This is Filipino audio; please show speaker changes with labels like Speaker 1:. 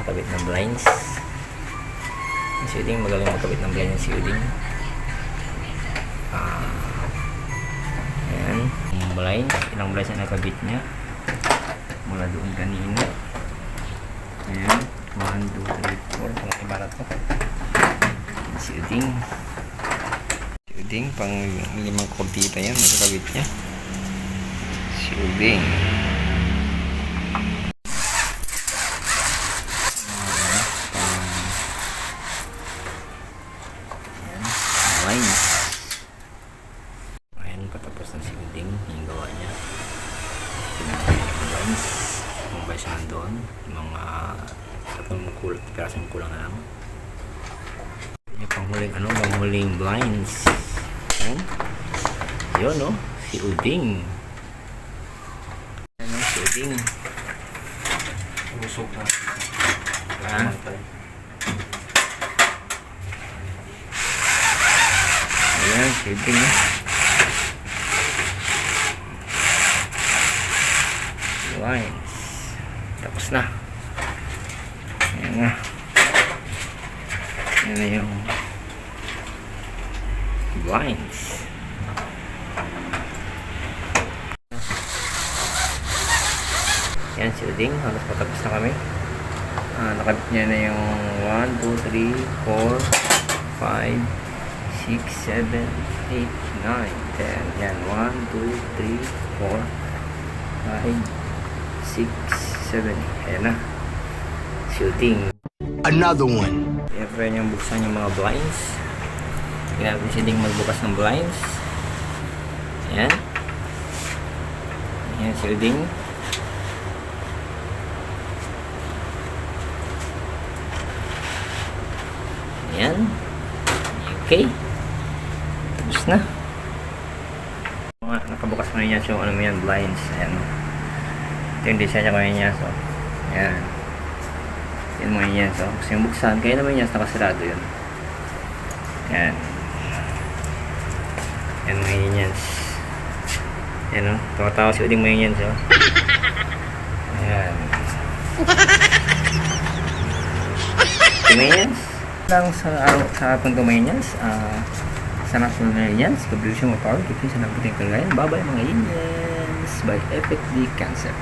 Speaker 1: nakakabit ng blinds. Si Uding magaling magkabit ng blinds si Uding. Ayan, blinds, ilang blinds na nakabit niya mula doon kanina. Ayan, 1, 2, 3, 4, pang iba na to. Si Uding pang 5 kortita yan nakakabit niya. Si Uding. Ayan, patapos na si Uding yung gawa niya. Pinakaya yung lines. Kung ba siya doon, mga pirasong kulang na lang. Yung panghuling blinds. Ayan. Yun, no? Si Uding. Ayan, si Uding.
Speaker 2: Busog na.
Speaker 1: Ha? Ayan, si Uding. Lines. Tapos na. Ayan na. Ayan na yung blinds. Ayan si Uding. Halos patapos na kami. Nakabit niya na yung 1, 2, 3, 4, 5, 6, 7, 8, 9, 10. Yan. 1, 2, 3, 4, 5, 6, 7. Ayan na. Shooting.
Speaker 2: Another one.
Speaker 1: Siyempre niyang buksan yung mga blinds. Kaya natin siya ding magbukas ng blinds. Ayan. Ayan si Uding. Ayan. Okay. Tapos na. Nakabukas na niya so ano mo yan, blinds. Ayan. Ito yung design niya kaya niya. So, ayan. Yan mga yan. So, kasi yung buksan, kaya naman yan, nakasarado yun. Ayan. Yan mga yan. Ayan o. Tawa-tawa si Uding mga yan. So. Ayan. Tumayans. Lang sa araw sa atong tumayans. Sa national Yans. Kabrisyo mo power. Kipin sa nabuting kagayan. Bye-bye mga Yans. By Epic D Cancer.